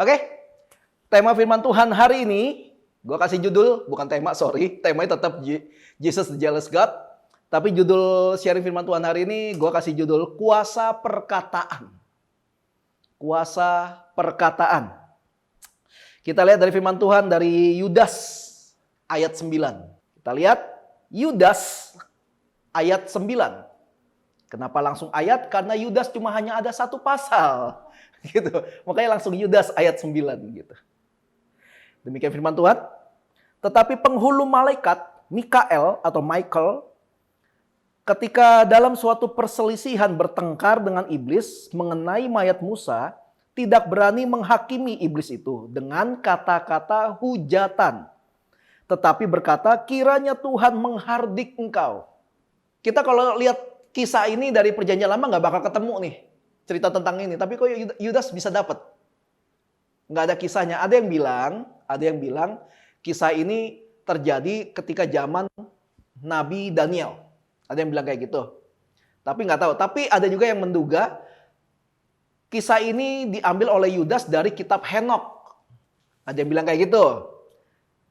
Oke, tema firman Tuhan hari ini, gue kasih judul, bukan tema, sorry. Temanya tetap Jesus the Jealous God. Tapi judul sharing firman Tuhan hari ini, gue kasih judul Kuasa Perkataan. Kuasa Perkataan. Kita lihat dari firman Tuhan dari Yudas ayat 9. Kita lihat Yudas ayat 9. Kenapa langsung ayat? Karena Yudas cuma hanya ada satu pasal. Gitu. Makanya langsung Yudas ayat 9 gitu. Demikian firman Tuhan. Tetapi penghulu malaikat Mikael atau Michael ketika dalam suatu perselisihan bertengkar dengan iblis mengenai mayat Musa, tidak berani menghakimi iblis itu dengan kata-kata hujatan. Tetapi berkata, kiranya Tuhan menghardik engkau. Kita kalau lihat kisah ini dari perjanjian lama nggak bakal ketemu nih. Cerita tentang ini, tapi kok Yudas bisa dapat? Nggak ada kisahnya. Ada yang bilang kisah ini terjadi ketika zaman Nabi Daniel. Ada yang bilang kayak gitu. Tapi nggak tahu. Tapi ada juga yang menduga kisah ini diambil oleh Yudas dari kitab Henokh. Ada yang bilang kayak gitu.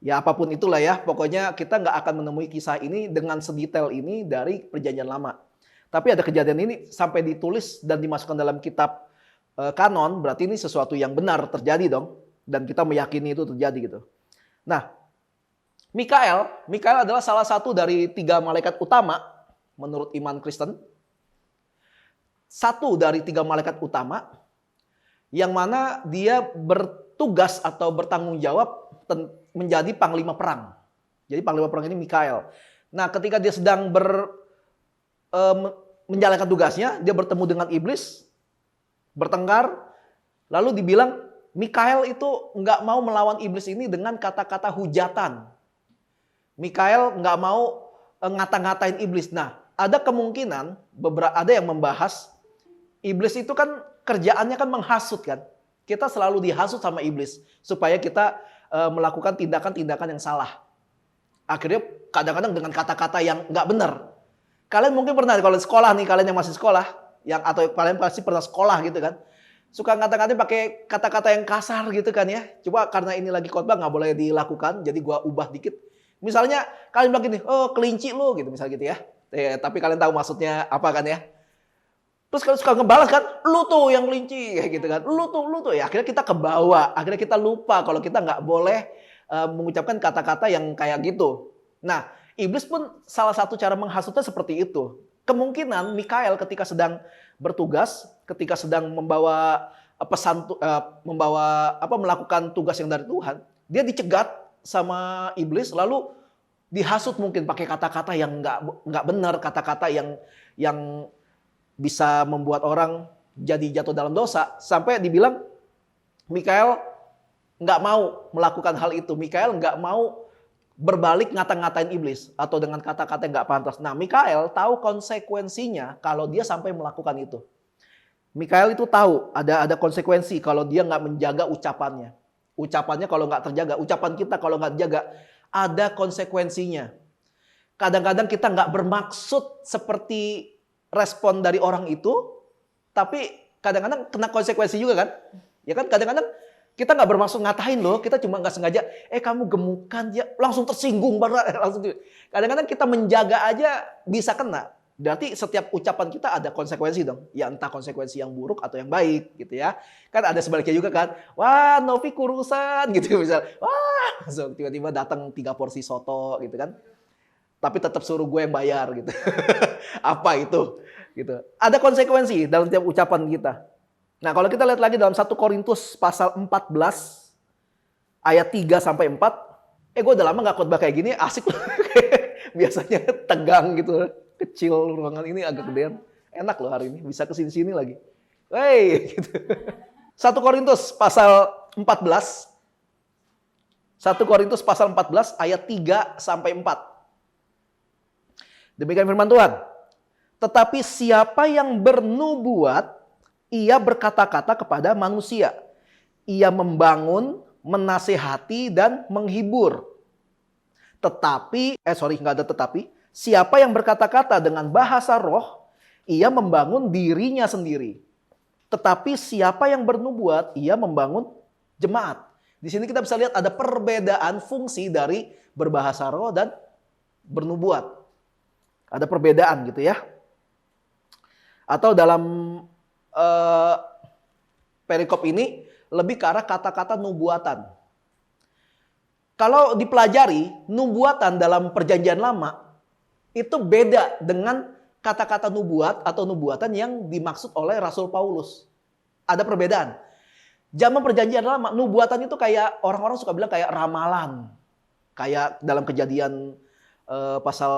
Ya apapun itulah ya. Pokoknya kita nggak akan menemui kisah ini dengan sedetail ini dari perjanjian lama. Tapi ada kejadian ini sampai ditulis dan dimasukkan dalam kitab kanon, berarti ini sesuatu yang benar terjadi dong. Dan kita meyakini itu terjadi gitu. Nah, Mikael adalah salah satu dari 3 malaikat utama menurut iman Kristen. Satu dari 3 malaikat utama yang mana dia bertugas atau bertanggung jawab menjadi panglima perang. Jadi panglima perang ini Mikael. Nah, ketika dia sedang menjalankan tugasnya, dia bertemu dengan iblis, bertengkar, lalu dibilang Mikael itu nggak mau melawan iblis ini dengan kata-kata hujatan. Mikael nggak mau ngata-ngatain iblis. Nah, ada kemungkinan ada yang membahas iblis itu kan kerjaannya kan menghasut kan. Kita selalu dihasut sama iblis supaya kita melakukan tindakan-tindakan yang salah. Akhirnya kadang-kadang dengan kata-kata yang nggak benar. Kalian mungkin pernah kalau di sekolah nih, kalian yang masih sekolah, atau kalian pasti pernah sekolah gitu kan. Suka ngata-ngatain pakai kata-kata yang kasar gitu kan ya. Coba karena ini lagi khotbah nggak boleh dilakukan, jadi gua ubah dikit. Misalnya kalian bilang gini, oh kelinci lu gitu misalnya gitu ya. Tapi kalian tahu maksudnya apa kan ya. Terus kalian suka ngebalas kan, lu tuh yang kelinci kayak gitu kan. Lu tuh. Ya akhirnya kita kebawa, akhirnya kita lupa kalau kita nggak boleh mengucapkan kata-kata yang kayak gitu. Nah, iblis pun salah satu cara menghasutnya seperti itu. Kemungkinan Mikael ketika sedang bertugas, ketika sedang membawa melakukan tugas yang dari Tuhan, dia dicegat sama iblis lalu dihasut mungkin pakai kata-kata yang nggak benar, kata-kata yang bisa membuat orang jadi jatuh dalam dosa, sampai dibilang Mikael nggak mau melakukan hal itu. Mikael nggak mau berbalik ngata-ngatain iblis atau dengan kata-kata yang nggak pantas. Nah, Mikael tahu konsekuensinya kalau dia sampai melakukan itu. Mikael itu tahu ada konsekuensi kalau dia nggak menjaga ucapannya. Ucapannya kalau nggak terjaga, ucapan kita kalau nggak dijaga, ada konsekuensinya. Kadang-kadang kita nggak bermaksud seperti respon dari orang itu, tapi kadang-kadang kena konsekuensi juga kan? Ya kan kadang-kadang kita nggak bermaksud ngatain loh, kita cuma nggak sengaja, kamu gemukan, ya langsung tersinggung banget, langsung. Kadang-kadang kita menjaga aja bisa kena. Berarti setiap ucapan kita ada konsekuensi dong. Ya entah konsekuensi yang buruk atau yang baik gitu ya. Kan ada sebaliknya juga kan. Wah, Novi kurusan gitu misal. Wah, tiba-tiba datang 3 porsi soto gitu kan. Tapi tetap suruh gue yang bayar gitu. Apa itu? Gitu. Ada konsekuensi dalam tiap ucapan kita. Nah, kalau kita lihat lagi dalam 1 Korintus pasal 14 ayat 3 sampai 4, gue udah lama gak khotbah kayak gini, asik loh. Biasanya tegang gitu, kecil ruangan ini agak gedean. Enak loh hari ini, bisa kesini-sini lagi. Wey, gitu. 1 Korintus pasal 14. 1 Korintus pasal 14 ayat 3 sampai 4. Demikian firman Tuhan. Tetapi siapa yang bernubuat, ia berkata-kata kepada manusia. Ia membangun, menasehati, dan menghibur. Nggak ada tetapi. Siapa yang berkata-kata dengan bahasa roh, ia membangun dirinya sendiri. Tetapi siapa yang bernubuat, ia membangun jemaat. Di sini kita bisa lihat ada perbedaan fungsi dari berbahasa roh dan bernubuat. Ada perbedaan gitu ya. Atau dalam perikop ini lebih ke arah kata-kata nubuatan. Kalau dipelajari, nubuatan dalam perjanjian lama itu beda dengan kata-kata nubuat atau nubuatan yang dimaksud oleh Rasul Paulus. Ada perbedaan. Zaman perjanjian lama, nubuatan itu kayak orang-orang suka bilang kayak ramalan. Kayak dalam Kejadian pasal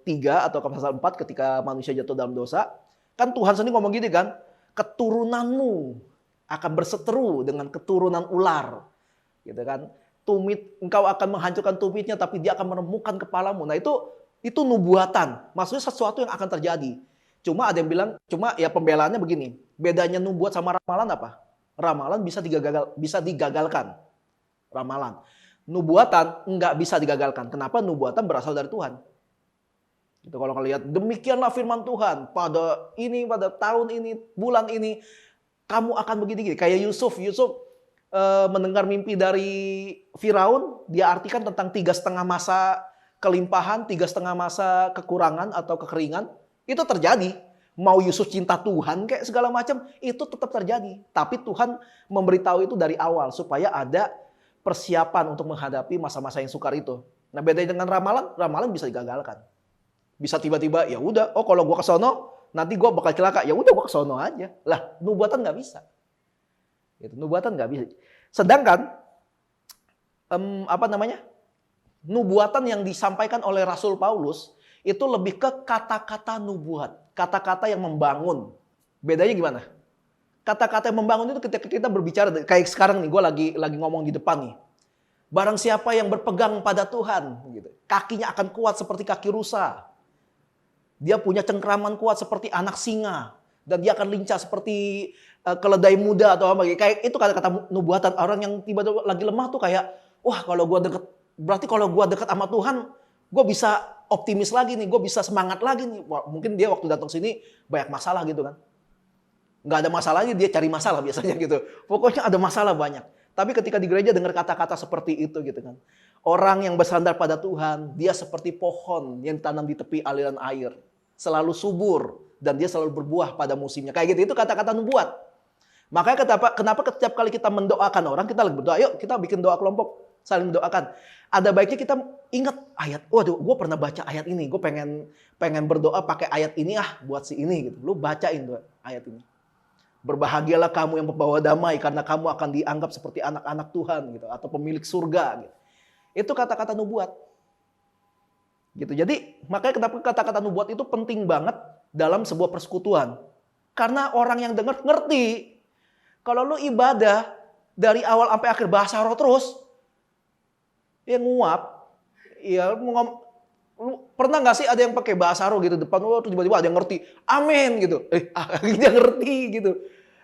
3 atau pasal 4 ketika manusia jatuh dalam dosa. Kan Tuhan sendiri ngomong gini kan, keturunanmu akan berseteru dengan keturunan ular. Gitu kan. Tumit, engkau akan menghancurkan tumitnya tapi dia akan meremukkan kepalamu. Nah itu nubuatan. Maksudnya sesuatu yang akan terjadi. Cuma ada yang bilang, cuma ya pembelaannya begini. Bedanya nubuat sama ramalan apa? Ramalan bisa digagalkan. Ramalan. Nubuatan enggak bisa digagalkan. Kenapa? Nubuatan berasal dari Tuhan. Gitu, kalau kalian lihat, demikianlah firman Tuhan. Pada tahun ini, bulan ini, kamu akan begini-gini. Kayak Yusuf mendengar mimpi dari Firaun, dia artikan tentang 3,5 masa kelimpahan, 3,5 masa kekurangan atau kekeringan. Itu terjadi. Mau Yusuf cinta Tuhan kayak segala macam, itu tetap terjadi. Tapi Tuhan memberitahu itu dari awal supaya ada persiapan untuk menghadapi masa-masa yang sukar itu. Nah, bedanya dengan ramalan bisa digagalkan. Bisa tiba-tiba, ya udah, oh kalau gua ke sono, nanti gua bakal celaka. Ya udah gua ke sono aja. Lah, nubuatan nggak bisa. Gitu, nubuatan nggak bisa. Sedangkan nubuatan yang disampaikan oleh Rasul Paulus itu lebih ke kata-kata nubuat, kata-kata yang membangun. Bedanya gimana? Kata-kata yang membangun itu ketika kita berbicara kayak sekarang nih, gue lagi ngomong di depan nih. Barang siapa yang berpegang pada Tuhan, gitu, kakinya akan kuat seperti kaki rusa. Dia punya cengkraman kuat seperti anak singa. Dan dia akan lincah seperti keledai muda atau apa. Kayak itu kata-kata nubuatan. Orang yang tiba-tiba lagi lemah tuh kayak, wah kalau gue deket, berarti kalau gue deket sama Tuhan, gue bisa optimis lagi nih, gue bisa semangat lagi nih. Wah, mungkin dia waktu datang sini banyak masalah gitu kan. Nggak ada masalahnya, dia cari masalah biasanya gitu. Pokoknya ada masalah banyak. Tapi ketika di gereja dengar kata-kata seperti itu gitu kan. Orang yang bersandar pada Tuhan, dia seperti pohon yang ditanam di tepi aliran air. Selalu subur. Dan dia selalu berbuah pada musimnya. Kayak gitu, itu kata-kata nubuat. Makanya kenapa setiap kali kita mendoakan orang, kita lagi berdoa, yuk kita bikin doa kelompok, saling mendoakan. Ada baiknya kita ingat ayat, waduh gue pernah baca ayat ini, gue pengen berdoa pakai ayat ini buat si ini gitu. Lu bacain tuh ayat ini. Berbahagialah kamu yang membawa damai karena kamu akan dianggap seperti anak-anak Tuhan gitu, atau pemilik surga gitu. Itu kata-kata nubuat. Gitu. Jadi makanya kenapa kata-kata nubuat itu penting banget dalam sebuah persekutuan. Karena orang yang dengar ngerti. Kalau lu ibadah dari awal sampai akhir bahasa roh terus, ya nguap. Ya lu pernah nggak sih ada yang pakai bahasa roh gitu depan lu terus tiba-tiba ada yang ngerti, amin gitu. Dia ngerti gitu.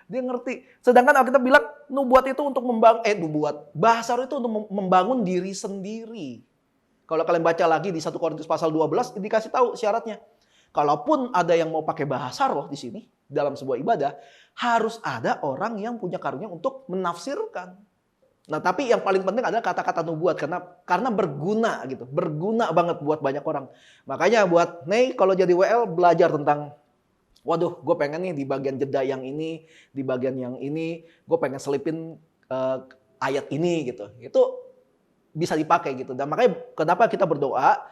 Dia ngerti. Sedangkan Alkitab bilang nubuat itu untuk bahasa roh itu untuk membangun diri sendiri. Kalau kalian baca lagi di 1 Korintus pasal 12 dikasih tahu syaratnya. Kalaupun ada yang mau pakai bahasa roh di sini dalam sebuah ibadah, harus ada orang yang punya karunia untuk menafsirkan. Nah, tapi yang paling penting adalah kata-kata nubuat karena berguna gitu, berguna banget buat banyak orang. Makanya buat Nei kalau jadi WL belajar tentang, waduh, gue pengen nih di bagian jeda yang ini, di bagian yang ini, gue pengen selipin ayat ini gitu. Itu bisa dipakai gitu. Dan makanya kenapa kita berdoa,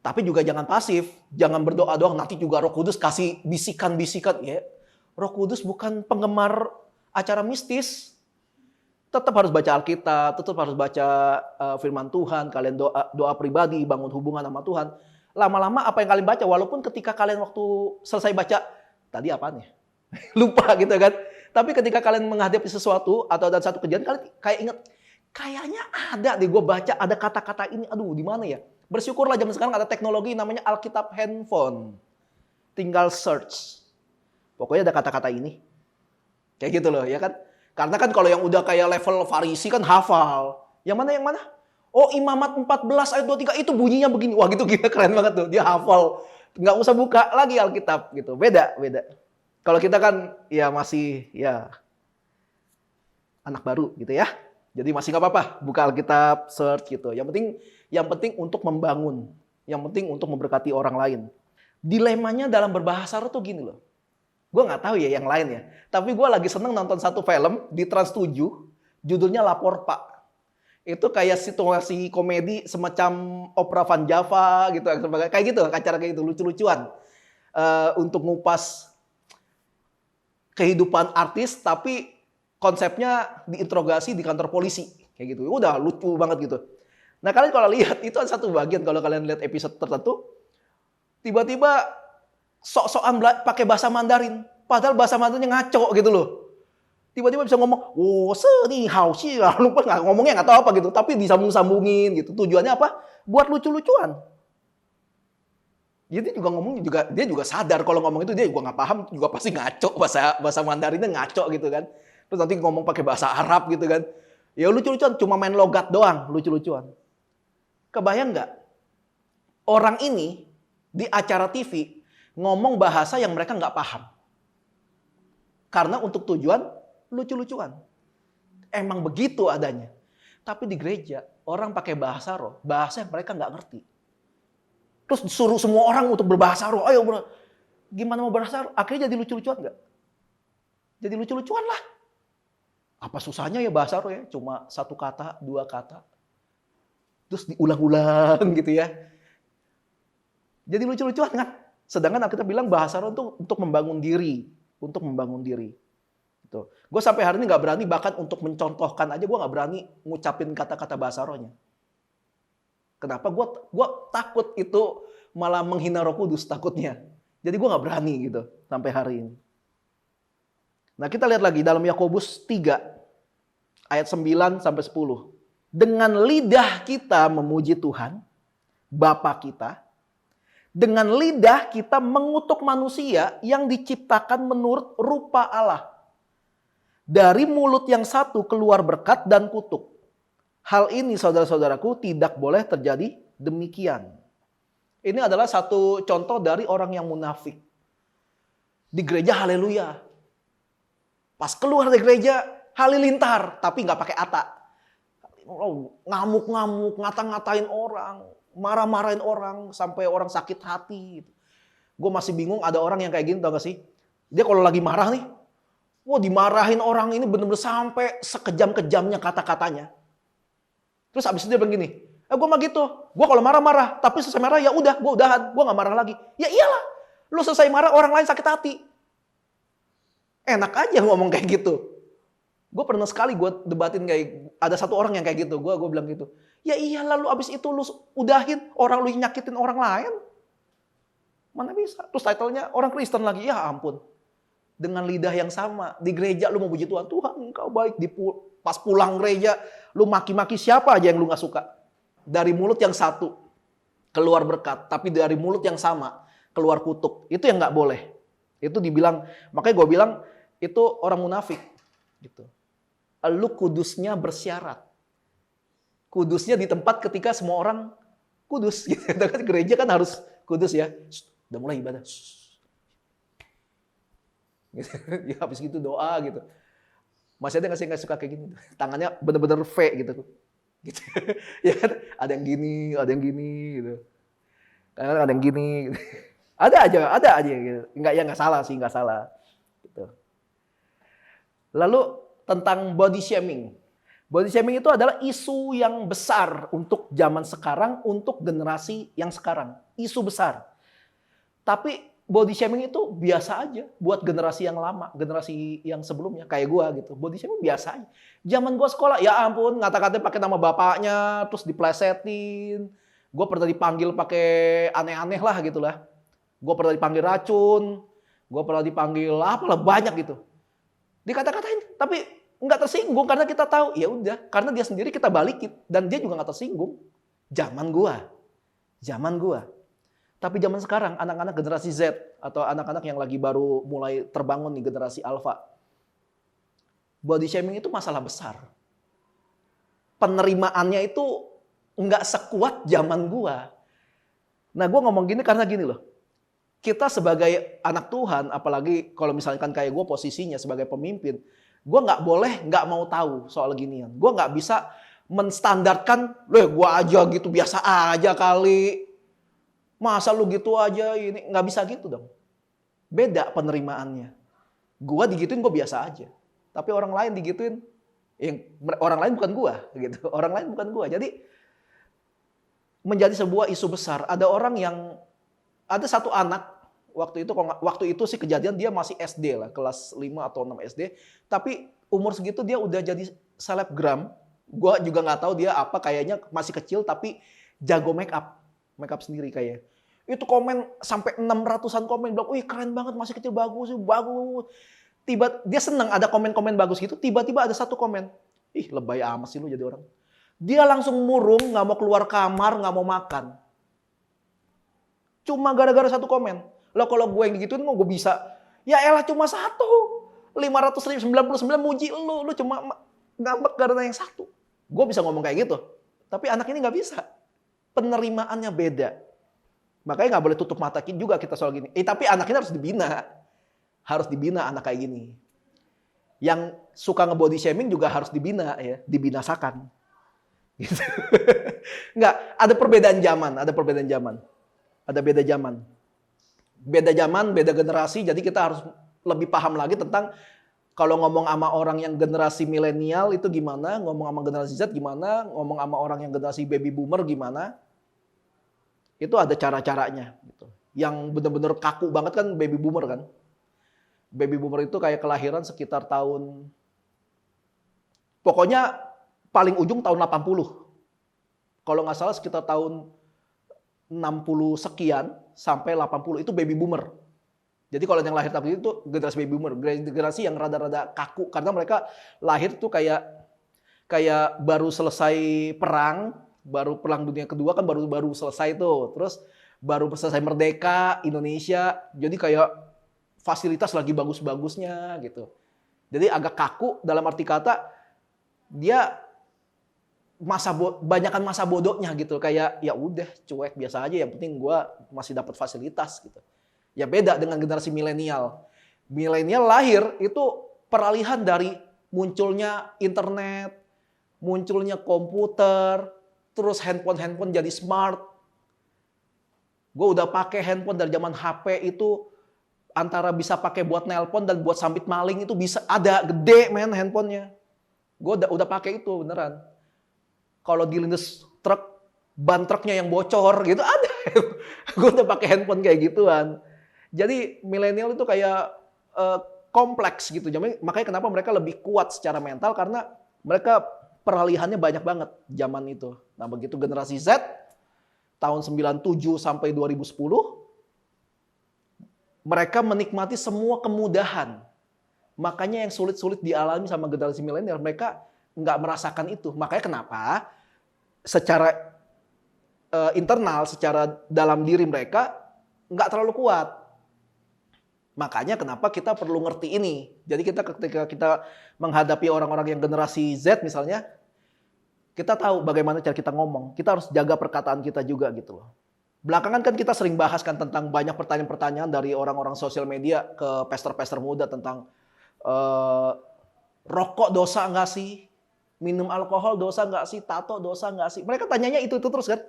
tapi juga jangan pasif, jangan berdoa doang. Nanti juga Roh Kudus kasih bisikan-bisikan. Ya, Roh Kudus bukan penggemar acara mistis. Tetap harus baca Alkitab, tetap harus baca firman Tuhan. Kalian doa pribadi, bangun hubungan sama Tuhan. Lama-lama apa yang kalian baca, walaupun ketika kalian waktu selesai baca, tadi apaan ya? Lupa gitu kan. Tapi ketika kalian menghadapi sesuatu atau ada satu kejadian, kalian kayak ingat, kayaknya ada deh gue baca ada kata-kata ini, aduh di mana ya? Bersyukurlah zaman sekarang ada teknologi namanya Alkitab handphone. Tinggal search. Pokoknya ada kata-kata ini. Kayak gitu loh, ya kan? Karena kan kalau yang udah kayak level Farisi kan hafal. Yang mana? Oh, Imamat 14 ayat 23 itu bunyinya begini. Wah, gitu gila, keren banget tuh. Dia hafal. Nggak usah buka lagi Alkitab gitu. Beda. Kalau kita kan ya masih ya anak baru gitu ya. Jadi masih nggak apa-apa, buka Alkitab, search gitu. Yang penting untuk membangun, yang penting untuk memberkati orang lain. Dilemanya dalam berbahasa roh tuh gini loh. Gue nggak tahu ya yang lain ya. Tapi gue lagi seneng nonton satu film di Trans 7, judulnya Lapor Pak. Itu kayak situasi komedi semacam opera Van Java gitu, kayak gitu, acara kayak gitu, lucu-lucuan. Untuk ngupas kehidupan artis, tapi konsepnya diinterogasi di kantor polisi kayak gitu. Udah lucu banget gitu. Nah, kalian kalau lihat itu ada satu bagian, kalau kalian lihat episode tertentu, tiba-tiba sok-sokan pakai bahasa Mandarin, padahal bahasa Mandarinnya ngaco gitu loh. Tiba-tiba bisa ngomong, "Oh, ni hao xi," lupa nggak ngomongnya nggak tahu apa gitu, tapi disambung-sambungin gitu. Tujuannya apa? Buat lucu-lucuan. Dia juga ngomong dia juga sadar kalau ngomong itu dia juga nggak paham, juga pasti ngaco, bahasa Mandarinnya ngaco gitu kan. Terus nanti ngomong pakai bahasa Arab gitu kan. Ya lucu-lucuan, cuma main logat doang, lucu-lucuan. Kebayang nggak? Orang ini di acara TV ngomong bahasa yang mereka nggak paham. Karena untuk tujuan lucu-lucuan. Emang begitu adanya. Tapi di gereja, orang pakai bahasa roh, bahasa yang mereka nggak ngerti. Terus disuruh semua orang untuk berbahasa roh. Ayo, gimana mau berbahasa roh? Akhirnya jadi lucu-lucuan nggak? Jadi lucu-lucuan lah. Apa susahnya ya bahasa roh ya? Cuma 1 kata, 2 kata. Terus diulang-ulang gitu ya. Jadi lucu-lucuan kan? Sedangkan kita bilang bahasa roh itu untuk membangun diri. Untuk membangun diri. Gitu. Gue sampai hari ini nggak berani, bahkan untuk mencontohkan aja gue nggak berani ngucapin kata-kata bahasa rohnya. Kenapa? Gue takut itu malah menghina Roh Kudus takutnya. Jadi gue nggak berani gitu sampai hari ini. Nah, kita lihat lagi dalam Yakobus 3 ayat 9 sampai 10. Dengan lidah kita memuji Tuhan, Bapa kita. Dengan lidah kita mengutuk manusia yang diciptakan menurut rupa Allah. Dari mulut yang satu keluar berkat dan kutuk. Hal ini saudara-saudaraku tidak boleh terjadi demikian. Ini adalah satu contoh dari orang yang munafik. Di gereja haleluya. Pas keluar dari gereja halilintar, tapi nggak pakai ata. Ngamuk-ngamuk, ngata-ngatain orang, marah-marahin orang, sampai orang sakit hati. Gue masih bingung ada orang yang kayak gini, tau gak sih? Dia kalau lagi marah nih, wah dimarahin orang ini bener-bener sampai sekejam-kejamnya kata-katanya. Terus abis itu dia bilang gini, gue mah gitu, gue kalau marah-marah, tapi selesai marah ya udah, gue udahan, gue gak marah lagi. Ya iyalah, lu selesai marah orang lain sakit hati. Enak aja ngomong kayak gitu. Gue pernah sekali gue debatin kayak, ada satu orang yang kayak gitu, gue bilang gitu. Ya iyalah lu abis itu lu udahin, orang lu nyakitin orang lain. Mana bisa? Terus title-nya orang Kristen lagi, ya ampun. Dengan lidah yang sama, di gereja lu mau puji Tuhan, Tuhan engkau baik, pas pulang gereja, lu maki-maki siapa aja yang lu gak suka. Dari mulut yang satu, keluar berkat. Tapi dari mulut yang sama, keluar kutuk. Itu yang gak boleh. Itu dibilang, makanya gue bilang, itu orang munafik. Gitu. Lu kudusnya bersyarat. Kudusnya di tempat ketika semua orang kudus. Gitu. Gereja kan harus kudus ya. Udah mulai ibadah. Gitu. Ya, habis gitu doa gitu. Masih ada nggak suka kayak gini? Tangannya bener-bener V gitu. Gitu. Ya kan? Ada yang gini, ada yang gini gitu. Kadang ada yang gini. Gitu. Ada aja gitu. Nggak salah sih, nggak salah. Gitu. Lalu tentang body shaming. Body shaming itu adalah isu yang besar untuk zaman sekarang, untuk generasi yang sekarang. Isu besar. Tapi body shaming itu biasa aja buat generasi yang lama, generasi yang sebelumnya kayak gua gitu. Body shaming biasa aja. Zaman gua sekolah, ya ampun, ngata-ngatain pakai nama bapaknya, terus diplesetin. Gua pernah dipanggil pakai aneh-aneh lah gitulah. Gua pernah dipanggil racun, gua pernah dipanggil apalah banyak gitu. Dikata-katain, tapi nggak tersinggung karena kita tahu, ya udah, karena dia sendiri kita balikin dan dia juga nggak tersinggung. Zaman gua. Tapi zaman sekarang, anak-anak generasi Z atau anak-anak yang lagi baru mulai terbangun nih generasi Alpha, body shaming itu masalah besar. Penerimaannya itu nggak sekuat zaman gua. Nah, gua ngomong gini karena gini loh. Kita sebagai anak Tuhan, apalagi kalau misalkan kayak gua posisinya sebagai pemimpin, Gue nggak boleh nggak mau tahu soal ginian. Gue nggak bisa menstandarkan, loh gue aja gitu biasa aja kali. Masa lu gitu aja ini nggak bisa gitu dong. Beda penerimaannya. Gue digituin gue biasa aja. Tapi orang lain digituin, yang orang lain bukan gue gitu. Orang lain bukan gue. Jadi menjadi sebuah isu besar. Ada satu anak waktu itu sih kejadian dia masih SD lah, kelas 5 atau 6 SD. Tapi umur segitu dia udah jadi selebgram. Gue juga nggak tahu dia apa, kayaknya masih kecil tapi jago make up sendiri kayak. Itu komen sampai 600-an komen bilang, "Wih, keren banget, masih kecil bagus, bagus." Dia seneng ada komen-komen bagus gitu, tiba-tiba ada satu komen. Ih, lebay amat sih lu jadi orang. Dia langsung murung, nggak mau keluar kamar, nggak mau makan. Cuma gara-gara satu komen. Lah kalau gue yang digituin gue bisa. Ya elah cuma satu. 599 muji lu cuma ngambek karena yang satu. Gue bisa ngomong kayak gitu. Tapi anak ini nggak bisa. Penerimaannya beda. Makanya nggak boleh tutup mata juga kita soal gini. Tapi anak ini harus dibina. Harus dibina anak kayak gini. Yang suka nge-body shaming juga harus dibina ya. Dibinasakan. Gitu. Nggak, ada perbedaan zaman. Ada beda zaman. Beda generasi, jadi kita harus lebih paham lagi tentang kalau ngomong sama orang yang generasi milenial itu gimana, ngomong sama generasi Z gimana, ngomong sama orang yang generasi baby boomer gimana. Itu ada cara-caranya. Gitu. Yang benar-benar kaku banget kan baby boomer kan. Baby boomer itu kayak kelahiran sekitar tahun, pokoknya paling ujung tahun 80. Kalau nggak salah sekitar tahun 60 sekian sampai 80 itu baby boomer. Jadi kalau yang lahir tahun itu generasi baby boomer, generasi yang rada-rada kaku karena mereka lahir tuh kayak baru selesai perang dunia kedua kan baru selesai tuh. Terus baru selesai merdeka Indonesia. Jadi kayak fasilitas lagi bagus-bagusnya gitu. Jadi agak kaku dalam arti kata dia banyakan masa bodohnya gitu, kayak ya udah cuek biasa aja, yang penting gue masih dapat fasilitas gitu. Ya beda dengan generasi milenial. Milenial lahir itu peralihan dari munculnya internet, munculnya komputer, terus handphone jadi smart. Gue udah pakai handphone dari zaman HP itu antara bisa pakai buat nelpon dan buat sambit maling itu bisa ada gede men handphonenya. Gue udah pakai itu beneran. Kalau dilindas truk, ban truknya yang bocor gitu ada. Gue udah pakai handphone kayak gituan. Jadi milenial itu kayak kompleks gitu. Makanya kenapa mereka lebih kuat secara mental karena mereka peralihannya banyak banget zaman itu. Nah begitu generasi Z tahun 97 sampai 2010 mereka menikmati semua kemudahan. Makanya yang sulit-sulit dialami sama generasi milenial mereka nggak merasakan itu. Makanya kenapa secara internal, secara dalam diri mereka nggak terlalu kuat. Makanya kenapa kita perlu ngerti ini. Jadi ketika kita menghadapi orang-orang yang generasi Z misalnya, kita tahu bagaimana cara kita ngomong. Kita harus jaga perkataan kita juga gitu loh. Belakangan kan kita sering bahas kan tentang banyak pertanyaan-pertanyaan dari orang-orang sosial media ke pester-pester muda tentang rokok dosa nggak sih? Minum alkohol dosa nggak sih? Tato dosa nggak sih? Mereka tanyanya itu terus kan.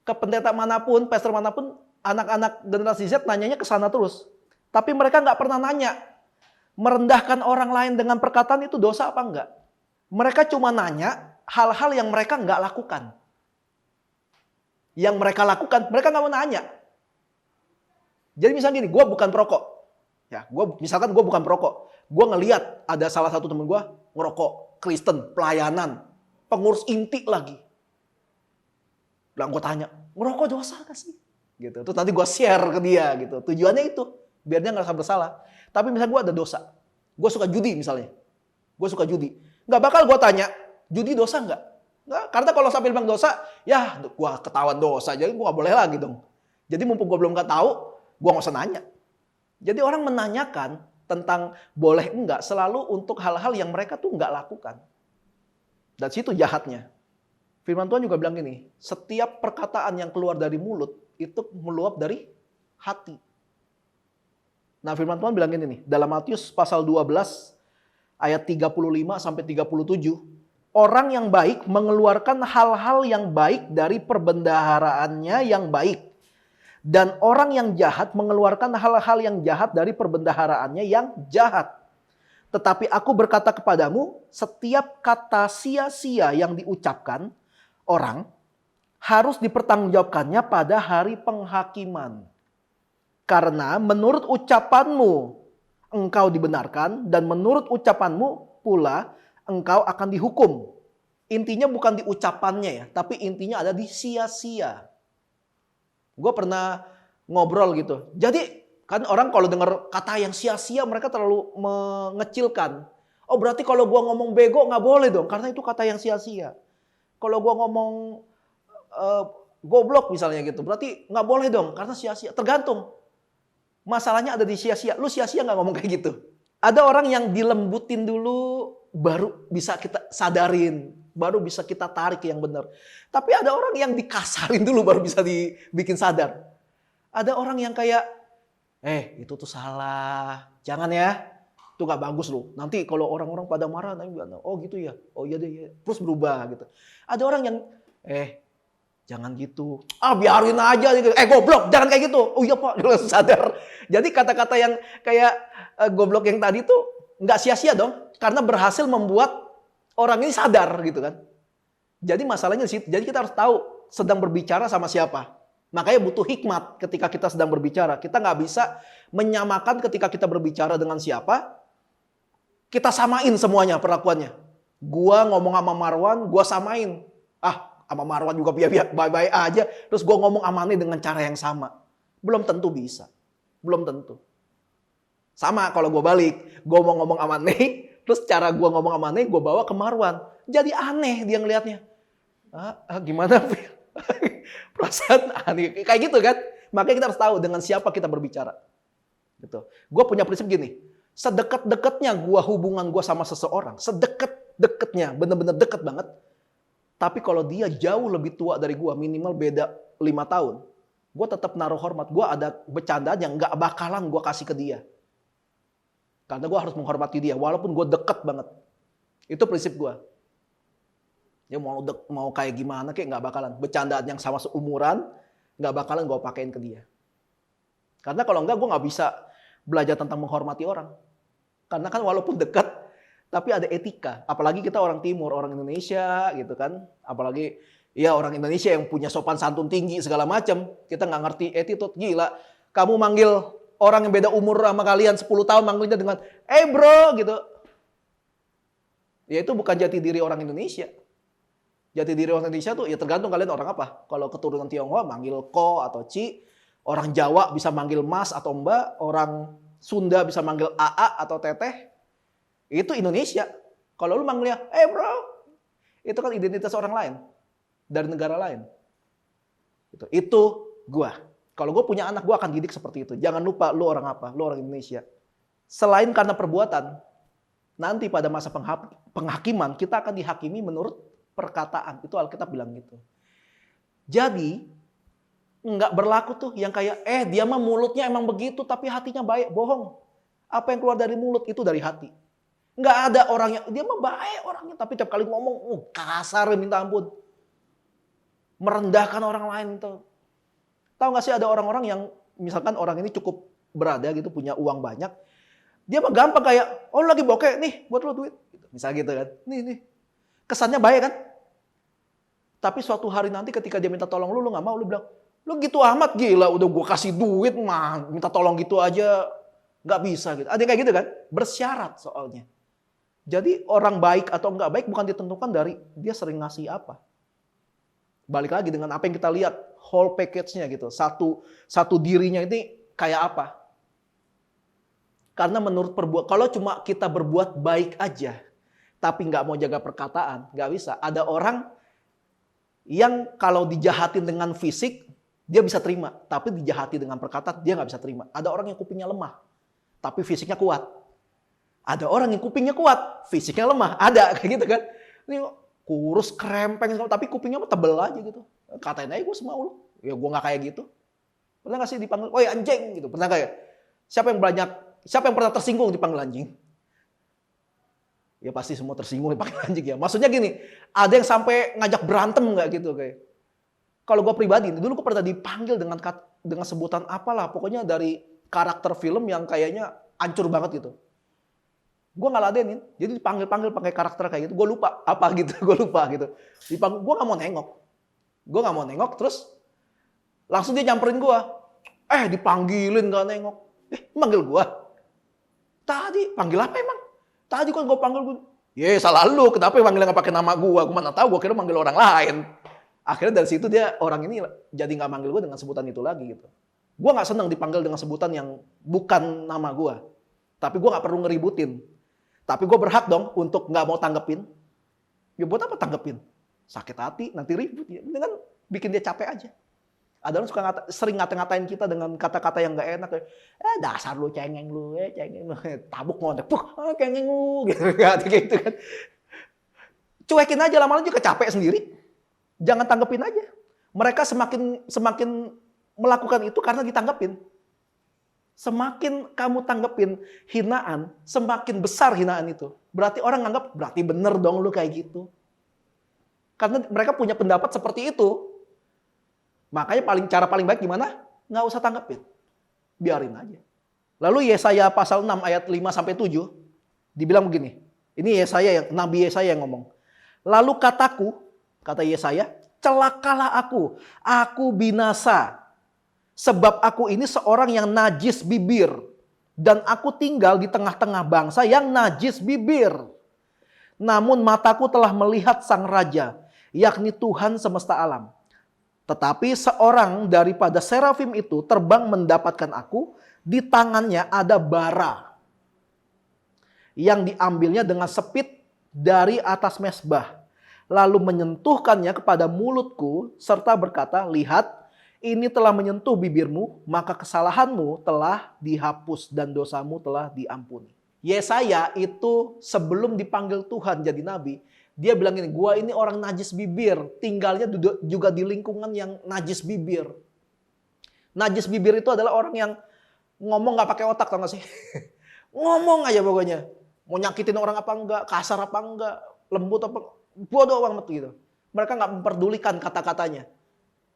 Ke pendeta manapun, pastor manapun, anak-anak generasi Z nanyanya ke sana terus. Tapi mereka nggak pernah nanya, merendahkan orang lain dengan perkataan itu dosa apa enggak? Mereka cuma nanya hal-hal yang mereka nggak lakukan. Yang mereka lakukan, mereka nggak mau nanya. Jadi misalnya gini, gue bukan perokok. Ya, misalkan gue bukan perokok. Gue ngelihat ada salah satu temen gue ngerokok. Kristen, pelayanan, pengurus inti lagi. Bilang gue tanya, ngerokok dosa gak sih? Gitu. Terus nanti gue share ke dia gitu. Tujuannya itu, biar dia gak rasa bersalah. Tapi misalnya gue ada dosa. Gue suka judi misalnya. Gue suka judi. Gak bakal gue tanya, judi dosa gak? Nggak, karena kalau sampai bilang dosa, ya gue ketahuan dosa. Jadi gue gak boleh lagi dong. Jadi mumpung gue belum gak tahu, gue gak usah nanya. Jadi orang menanyakan tentang boleh enggak selalu untuk hal-hal yang mereka tuh enggak lakukan. Dan situ jahatnya. Firman Tuhan juga bilang gini, setiap perkataan yang keluar dari mulut itu meluap dari hati. Nah firman Tuhan bilang gini nih, dalam Matius pasal 12 ayat 35 sampai 37. Orang yang baik mengeluarkan hal-hal yang baik dari perbendaharaannya yang baik. Dan orang yang jahat mengeluarkan hal-hal yang jahat dari perbendaharaannya yang jahat. Tetapi aku berkata kepadamu, setiap kata sia-sia yang diucapkan orang harus dipertanggungjawabkannya pada hari penghakiman. Karena menurut ucapanmu engkau dibenarkan dan menurut ucapanmu pula engkau akan dihukum. Intinya bukan di ucapannya ya, tapi intinya ada di sia-sia. Gue pernah ngobrol gitu. Jadi kan orang kalau dengar kata yang sia-sia mereka terlalu mengecilkan. Oh berarti kalau gue ngomong bego nggak boleh dong, karena itu kata yang sia-sia. Kalau gue ngomong goblok misalnya gitu, berarti nggak boleh dong, karena sia-sia. Tergantung. Masalahnya ada di sia-sia. Lu sia-sia nggak ngomong kayak gitu. Ada orang yang dilembutin dulu, baru bisa kita sadarin. Baru bisa kita tarik yang benar. Tapi ada orang yang dikasarin dulu baru bisa dibikin sadar. Ada orang yang kayak, itu tuh salah. Jangan ya. Itu gak bagus loh. Nanti kalau orang-orang pada marah, oh gitu ya. Oh iya deh. Ya. Terus berubah gitu. Ada orang yang, jangan gitu. Biarin aja. Goblok, jangan kayak gitu. Oh iya Pak, dia langsung sadar. Jadi kata-kata yang kayak goblok yang tadi tuh nggak sia-sia dong. Karena berhasil membuat orang ini sadar gitu kan. Jadi masalahnya di situ. Jadi kita harus tahu sedang berbicara sama siapa. Makanya butuh hikmat ketika kita sedang berbicara. Kita nggak bisa menyamakan ketika kita berbicara dengan siapa. Kita samain semuanya perlakuannya. Gua ngomong sama Marwan, gua samain. Sama Marwan juga biar baik-baik aja. Terus gua ngomong sama Ane dengan cara yang sama. Belum tentu bisa. Belum tentu. Sama kalau gua balik. Gua mau ngomong sama Ane. Terus cara gue ngomong sama Ane, gue bawa ke Marwan. Jadi aneh dia ngelihatnya. Gimana? Perasaan aneh. Kayak gitu kan. Makanya kita harus tahu dengan siapa kita berbicara. Gitu. Gue punya prinsip gini. Sedekat-dekatnya gue hubungan gue sama seseorang. Sedekat-dekatnya. Bener-bener deket banget. Tapi kalau dia jauh lebih tua dari gue. Minimal beda 5 tahun. Gue tetap naruh hormat. Gue ada bercandaan yang gak bakalan gue kasih ke dia. Karena gue harus menghormati dia, walaupun gue deket banget. Itu prinsip gue. Dia mau kayak gimana kayak nggak bakalan. Bercandaan yang sama seumuran, nggak bakalan gue pakein ke dia. Karena kalau enggak, gue nggak bisa belajar tentang menghormati orang. Karena kan walaupun dekat, tapi ada etika. Apalagi kita orang Timur, orang Indonesia gitu kan. Apalagi ya orang Indonesia yang punya sopan santun tinggi segala macam. Kita nggak ngerti attitude, gila. Kamu manggil orang yang beda umur sama kalian 10 tahun manggilnya dengan bro gitu. Ya itu bukan jati diri orang Indonesia. Jati diri orang Indonesia tuh ya tergantung kalian orang apa. Kalau keturunan Tionghoa manggil ko atau ci. Orang Jawa bisa manggil mas atau mbak. Orang Sunda bisa manggil aa atau teteh. Itu Indonesia. Kalau lu manggilnya bro. Itu kan identitas orang lain. Dari negara lain. Itu gua. Kalau gue punya anak, gue akan didik seperti itu. Jangan lupa, lu orang apa? Lu orang Indonesia. Selain karena perbuatan, nanti pada masa penghakiman, kita akan dihakimi menurut perkataan. Itu Alkitab bilang gitu. Jadi, nggak berlaku tuh yang kayak, dia mah mulutnya emang begitu, tapi hatinya baik. Bohong. Apa yang keluar dari mulut, itu dari hati. Nggak ada orang yang, dia mah baik orangnya, tapi tiap kali ngomong, kasar minta ampun. Merendahkan orang lain itu. Tahu nggak sih ada orang-orang yang misalkan orang ini cukup berada gitu, punya uang banyak. Dia mah gampang kayak, lagi bokeh, nih buat lo duit. Misalnya gitu kan. Nih. Kesannya baik kan? Tapi suatu hari nanti ketika dia minta tolong lu nggak mau, lu bilang, lu gitu amat gila, udah gue kasih duit mah, minta tolong gitu aja nggak bisa gitu. Ada yang kayak gitu kan? Bersyarat soalnya. Jadi orang baik atau nggak baik bukan ditentukan dari dia sering ngasih apa. Balik lagi dengan apa yang kita lihat, whole package-nya gitu. Satu dirinya ini kayak apa. Karena menurut kalau cuma kita berbuat baik aja, tapi nggak mau jaga perkataan, nggak bisa. Ada orang yang kalau dijahatin dengan fisik, dia bisa terima. Tapi dijahati dengan perkataan, dia nggak bisa terima. Ada orang yang kupingnya lemah, tapi fisiknya kuat. Ada orang yang kupingnya kuat, fisiknya lemah. Ada, kayak gitu kan. Ini kurus, krempeng, tapi kupingnya tebel aja gitu. Katain aja gue semua lu. Ya gue gak kayak gitu. Pernah gak sih dipanggil, woi anjing gitu. Pernah kayak? Siapa yang pernah tersinggung dipanggil anjing? Ya pasti semua tersinggung pakai anjing ya. Maksudnya gini, ada yang sampai ngajak berantem nggak gitu kayak. Kalau gue pribadi, dulu gue pernah dipanggil dengan sebutan apalah, pokoknya dari karakter film yang kayaknya hancur banget gitu. Gue nggak ladenin, jadi dipanggil-panggil pakai karakter kayak gitu. Gue lupa apa gitu, gue lupa gitu. Dipanggil, gue nggak mau nengok, terus langsung dia nyamperin gue. Dipanggilin gak nengok. Manggil gue. Tadi panggil apa emang? Tadi kok gue panggil gue. Salah lu. Kenapa manggilnya nggak pakai nama gue? Gue mana tahu. Gue kira manggil orang lain. Akhirnya dari situ orang ini jadi nggak manggil gue dengan sebutan itu lagi gitu. Gue nggak seneng dipanggil dengan sebutan yang bukan nama gue. Tapi gue nggak perlu ngeributin. Tapi gue berhak dong untuk nggak mau tanggepin. Ya buat apa tanggepin? Sakit hati, nanti ribut. Ya, dengan bikin dia capek aja. Ada orang sering ngata-ngatain kita dengan kata-kata yang nggak enak. Dasar lu, cengeng lu, tabuk ngondek, cengeng lu, gitu kan. Cuekin aja, lama-lama juga capek sendiri. Jangan tanggepin aja. Mereka semakin melakukan itu karena ditanggepin. Semakin kamu tanggepin hinaan, semakin besar hinaan itu. Berarti orang nganggap, berarti bener dong lu kayak gitu. Karena mereka punya pendapat seperti itu. Makanya cara paling baik gimana? Nggak usah tanggepin. Biarin aja. Lalu Yesaya pasal 6 ayat 5-7 dibilang begini. Ini Nabi Yesaya yang ngomong. Lalu kata Yesaya, celakalah aku binasa. Sebab aku ini seorang yang najis bibir. Dan aku tinggal di tengah-tengah bangsa yang najis bibir. Namun mataku telah melihat sang raja, yakni Tuhan semesta alam. Tetapi seorang daripada serafim itu terbang mendapatkan aku, di tangannya ada bara yang diambilnya dengan sepit dari atas mezbah. Lalu menyentuhkannya kepada mulutku serta berkata, lihat, ini telah menyentuh bibirmu, maka kesalahanmu telah dihapus dan dosamu telah diampuni. Yesaya itu sebelum dipanggil Tuhan jadi nabi, dia bilang gini, gua ini orang najis bibir, tinggalnya juga di lingkungan yang najis bibir. Najis bibir itu adalah orang yang ngomong gak pakai otak, tau gak sih? Ngomong aja pokoknya. Mau nyakitin orang apa enggak, kasar apa enggak, lembut apa, bodoh banget gitu. Mereka gak memperdulikan kata-katanya.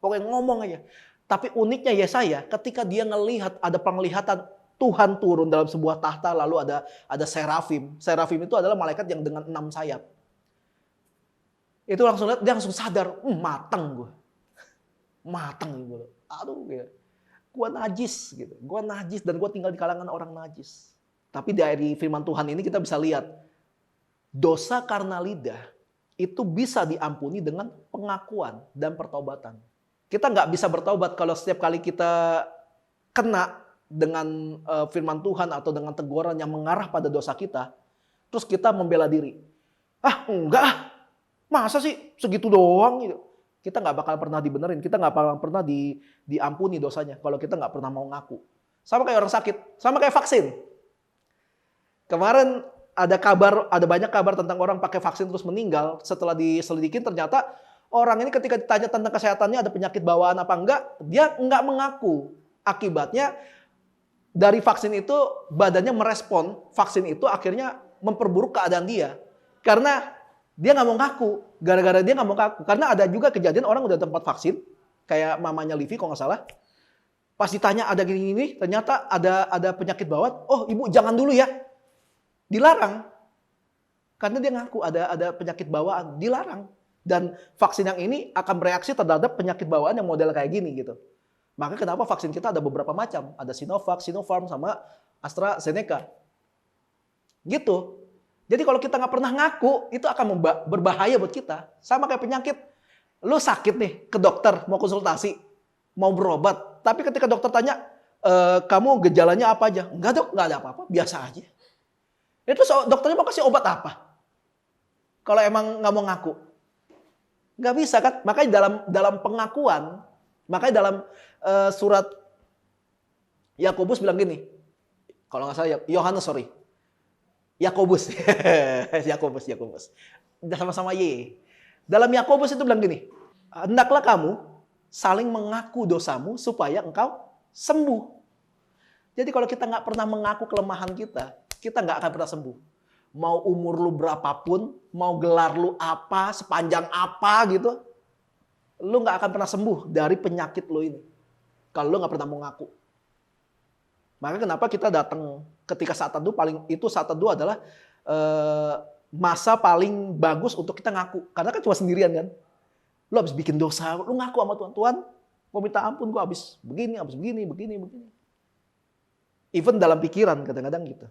Pokoknya ngomong aja. Tapi uniknya Yesaya, ketika dia ngelihat ada penglihatan Tuhan turun dalam sebuah tahta, lalu ada serafim. Serafim itu adalah malaikat yang dengan 6 sayap. Itu langsung lihat, dia langsung sadar, mateng gue. Mateng gue. Aduh, ya. Gue najis gitu. Gue najis dan gue tinggal di kalangan orang najis. Tapi dari firman Tuhan ini kita bisa lihat, dosa karena lidah itu bisa diampuni dengan pengakuan dan pertobatan. Kita nggak bisa bertobat kalau setiap kali kita kena dengan firman Tuhan atau dengan teguran yang mengarah pada dosa kita, terus kita membela diri. Enggak, masa sih segitu doang gitu. Kita nggak bakal pernah dibenerin, kita nggak bakal pernah diampuni dosanya kalau kita nggak pernah mau ngaku. Sama kayak orang sakit, sama kayak vaksin. Kemarin ada banyak kabar tentang orang pakai vaksin terus meninggal. Setelah diselidikin ternyata orang ini ketika ditanya tentang kesehatannya ada penyakit bawaan apa enggak, dia enggak mengaku. Akibatnya dari vaksin itu badannya merespon vaksin itu akhirnya memperburuk keadaan dia. Karena dia nggak mau ngaku. Gara-gara dia nggak mau ngaku. Karena ada juga kejadian orang udah tempat vaksin. Kayak mamanya Livi kalau nggak salah. Pas ditanya ada gini-gini, ternyata ada penyakit bawaan. Oh ibu jangan dulu ya. Dilarang. Karena dia ngaku ada penyakit bawaan. Dilarang. Dan vaksin yang ini akan bereaksi terhadap penyakit bawaan yang model kayak gini gitu. Maka kenapa vaksin kita ada beberapa macam. Ada Sinovac, Sinopharm, sama AstraZeneca. Gitu. Jadi kalau kita nggak pernah ngaku, itu akan berbahaya buat kita. Sama kayak penyakit. Lu sakit nih ke dokter, mau konsultasi, mau berobat. Tapi ketika dokter tanya, kamu gejalanya apa aja? Enggak dok, nggak ada apa-apa, biasa aja. Itu dokternya mau kasih obat apa? Kalau emang nggak mau ngaku. Nggak bisa kan? Makanya dalam pengakuan, makanya dalam surat Yakobus bilang gini, kalau nggak salah Yohanes Yakobus, Yakobus, sama-sama Y. Dalam Yakobus itu bilang gini, hendaklah kamu saling mengaku dosamu supaya engkau sembuh. Jadi kalau kita nggak pernah mengaku kelemahan kita nggak akan pernah sembuh. mau umur lu berapapun, mau gelar lu apa, sepanjang apa gitu, lu nggak akan pernah sembuh dari penyakit lu ini. Kalau lu nggak pernah mau ngaku. Maka kenapa kita datang ketika saat teduh, saat teduh adalah masa paling bagus untuk kita ngaku. Karena kan cuma sendirian kan. Lu habis bikin dosa, lu ngaku sama Tuhan. Tuhan, gua minta ampun, gua habis begini. Even dalam pikiran kadang-kadang gitu.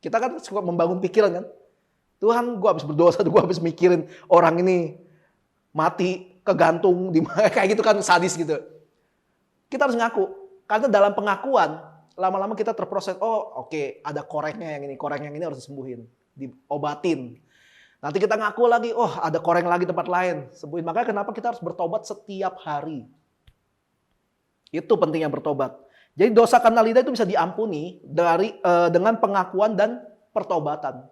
Kita kan suka membangun pikiran kan. Tuhan, gua habis berdosa, gua habis mikirin orang ini mati, kegantung, kayak gitu kan, sadis gitu. Kita harus ngaku. Karena dalam pengakuan, lama-lama kita terproses, oke, ada korek yang ini harus disembuhin, diobatin. Nanti kita ngaku lagi, ada koreng lagi tempat lain, sembuhin. Makanya kenapa kita harus bertobat setiap hari. Itu pentingnya bertobat. Jadi dosa karena lidah itu bisa diampuni dengan pengakuan dan pertobatan.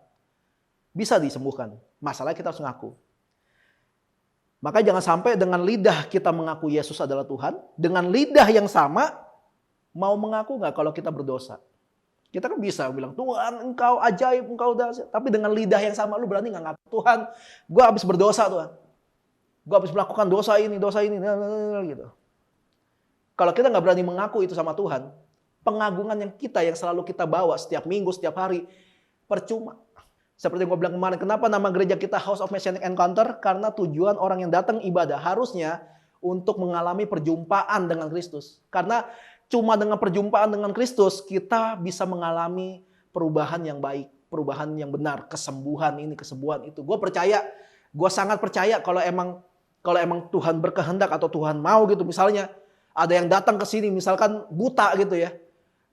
Bisa disembuhkan. Masalahnya kita harus ngaku. Maka jangan sampai dengan lidah kita mengaku Yesus adalah Tuhan, dengan lidah yang sama mau mengaku nggak kalau kita berdosa. Kita kan bisa bilang, Tuhan engkau ajaib, engkau dahsyat. Tapi dengan lidah yang sama lu berani nggak ngaku, Tuhan gue habis berdosa Tuhan. Gue habis melakukan dosa ini, gitu. Kalau kita nggak berani mengaku itu sama Tuhan, pengagungan yang selalu kita bawa setiap minggu, setiap hari, percuma. Seperti yang gue bilang kemarin, kenapa nama gereja kita House of Messianic Encounter? Karena tujuan orang yang datang ibadah harusnya untuk mengalami perjumpaan dengan Kristus. Karena cuma dengan perjumpaan dengan Kristus, kita bisa mengalami perubahan yang baik, perubahan yang benar, kesembuhan ini, kesembuhan itu. Gue sangat percaya kalau emang Tuhan berkehendak atau Tuhan mau gitu, misalnya ada yang datang ke sini, misalkan buta gitu ya.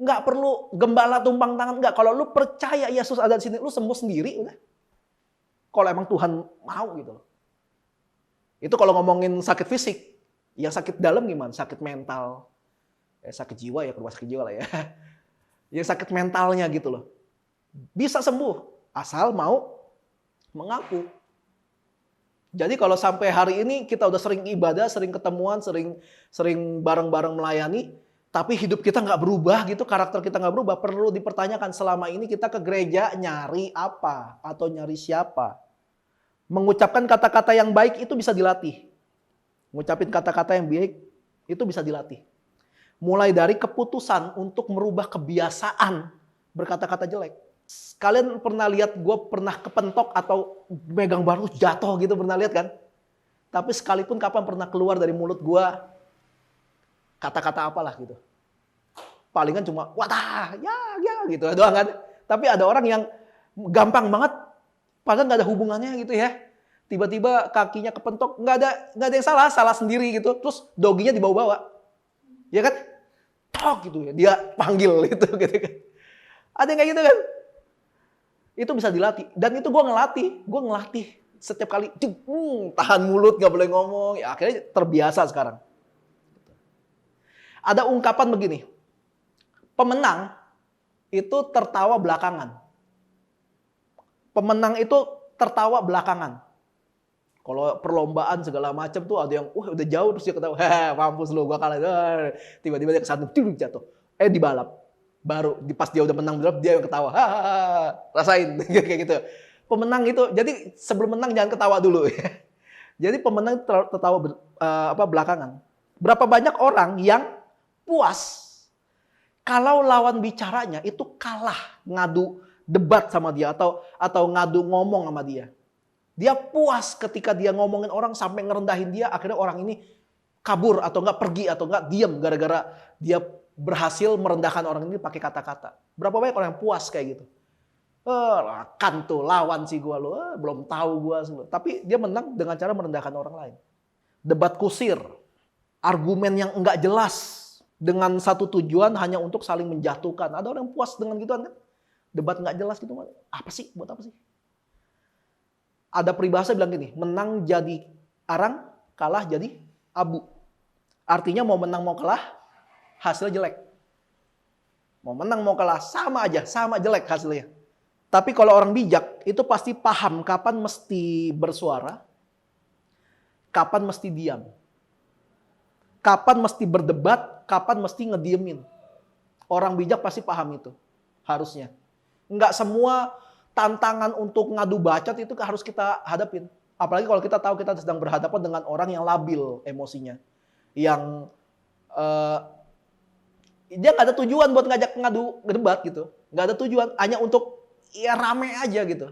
Nggak perlu gembala tumpang tangan, nggak. Kalau lu percaya Yesus ada di sini, lu sembuh sendiri udah. Kalau emang Tuhan mau gitu. Itu kalau ngomongin sakit fisik. Yang sakit dalam gimana? Sakit mental. Sakit jiwa ya, ke rumah sakit jiwa lah ya. Yang sakit mentalnya gitu loh. Bisa sembuh, asal mau mengaku. Jadi kalau sampai hari ini kita udah sering ibadah, sering ketemuan, sering bareng-bareng melayani, tapi hidup kita nggak berubah gitu, karakter kita nggak berubah, perlu dipertanyakan selama ini kita ke gereja nyari apa atau nyari siapa. Mengucapkan kata-kata yang baik itu bisa dilatih. Mengucapin kata-kata yang baik itu bisa dilatih. Mulai dari keputusan untuk merubah kebiasaan berkata-kata jelek. Kalian pernah lihat gue pernah kepentok atau megang batu jatuh gitu, pernah lihat kan? Tapi sekalipun kapan pernah keluar dari mulut gue kata-kata apalah gitu. Palingan cuma watah, ya gitu doang kan. Tapi ada orang yang gampang banget, padahal nggak ada hubungannya gitu ya. Tiba-tiba kakinya kepentok, nggak ada yang salah sendiri gitu. Terus doginya dibawa-bawa, ya kan? Tok gitu ya, dia panggil gitu kan. Ada yang kayak gitu kan? Itu bisa dilatih. Dan itu gue ngelatih setiap kali. Tahan mulut, gak boleh ngomong. Ya, akhirnya terbiasa sekarang. Ada ungkapan begini. Pemenang itu tertawa belakangan. Pemenang itu tertawa belakangan. Kalau perlombaan segala macam tuh ada yang udah jauh terus dia ketawa. Mampus lu, gue kalah. Tiba-tiba dia kesandung, jatuh. Dibalap. Baru pas dia udah menang dia yang ketawa. Rasain kayak gitu. Pemenang itu, jadi sebelum menang jangan ketawa dulu. Jadi pemenang tertawa belakangan. Berapa banyak orang yang puas kalau lawan bicaranya itu kalah, ngadu debat sama dia atau ngadu ngomong sama dia. Dia puas ketika dia ngomongin orang sampai ngerendahin dia, akhirnya orang ini kabur atau enggak pergi atau enggak diam gara-gara dia berhasil merendahkan orang ini pakai kata-kata. Berapa banyak orang yang puas kayak gitu. Kan tuh lawan sih gua lo, belum tahu gua. Tapi dia menang dengan cara merendahkan orang lain. Debat kusir, argumen yang enggak jelas dengan satu tujuan hanya untuk saling menjatuhkan. Ada orang yang puas dengan gituan kan? Debat enggak jelas gitu. Apa sih? Buat apa sih? Ada peribahasa bilang gini, menang jadi arang, kalah jadi abu. Artinya mau menang mau kalah, hasilnya jelek. Mau menang mau kalah sama aja, sama jelek hasilnya. Tapi kalau orang bijak itu pasti paham kapan mesti bersuara, kapan mesti diam. Kapan mesti berdebat, kapan mesti ngediemin. Orang bijak pasti paham itu, harusnya. Enggak semua tantangan untuk ngadu bacot itu harus kita hadapin. Apalagi kalau kita tahu kita sedang berhadapan dengan orang yang labil emosinya. Yang dia nggak ada tujuan buat ngajak ngadu debat gitu. Nggak ada tujuan, hanya untuk ya rame aja gitu.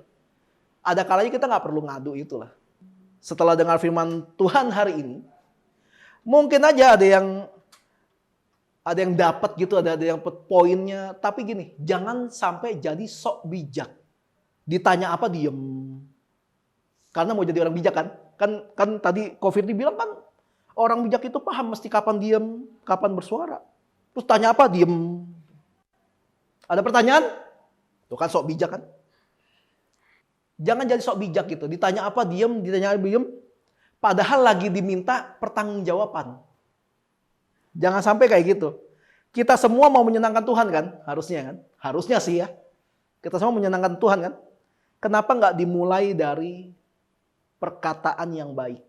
Ada kalanya kita nggak perlu ngadu itulah. Setelah dengar firman Tuhan hari ini, mungkin aja ada yang dapat gitu, ada yang poinnya. Tapi gini, jangan sampai jadi sok bijak. Ditanya apa diem. Karena mau jadi orang bijak kan? Kan tadi Covid dibilang kan orang bijak itu paham mesti kapan diem, kapan bersuara. Terus tanya apa diem. Ada pertanyaan? Tuh kan sok bijak kan? Jangan jadi sok bijak gitu. Ditanya apa diem, ditanya apa diem. Padahal lagi diminta pertanggungjawaban. Jangan sampai kayak gitu. Kita semua mau menyenangkan Tuhan kan? Harusnya kan? Harusnya sih ya. Kita semua menyenangkan Tuhan kan? Kenapa nggak dimulai dari perkataan yang baik?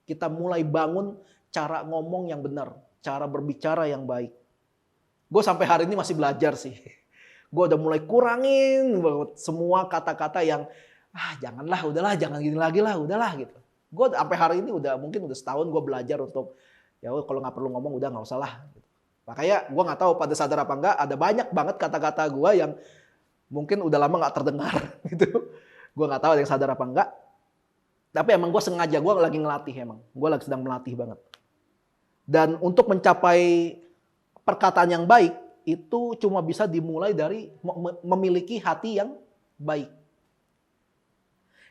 Kita mulai bangun cara ngomong yang benar. Cara berbicara yang baik. Gue sampai hari ini masih belajar sih. Gue udah mulai kurangin semua kata-kata yang janganlah, udahlah, jangan gini lagi lah, udahlah gitu. Gue sampai hari ini mungkin udah setahun gue belajar untuk ya kalau nggak perlu ngomong udah nggak usah lah. Gitu. Makanya gue nggak tahu pada sadar apa enggak ada banyak banget kata-kata gue yang mungkin udah lama nggak terdengar gitu. Gue nggak tahu ada yang sadar apa enggak. Tapi emang gue sengaja, gue lagi ngelatih emang. Gue lagi sedang melatih banget. Dan untuk mencapai perkataan yang baik, itu cuma bisa dimulai dari memiliki hati yang baik.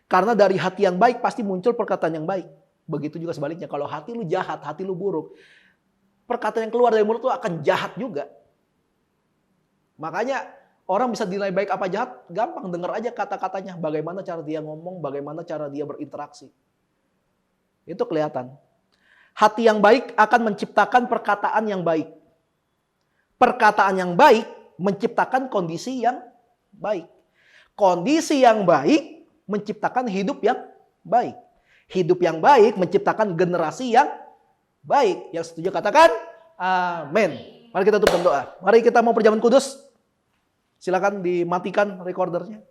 Karena dari hati yang baik pasti muncul perkataan yang baik. Begitu juga sebaliknya. Kalau hati lu jahat, hati lu buruk, perkataan yang keluar dari mulut lu akan jahat juga. Makanya orang bisa dinilai baik apa jahat, gampang denger aja kata-katanya. Bagaimana cara dia ngomong, bagaimana cara dia berinteraksi. Itu kelihatan. Hati yang baik akan menciptakan perkataan yang baik. Perkataan yang baik menciptakan kondisi yang baik. Kondisi yang baik menciptakan hidup yang baik. Hidup yang baik menciptakan generasi yang baik. Yang setuju katakan amin. Mari kita tutup doa. Mari kita mau perjamuan kudus. Silakan dimatikan recordernya.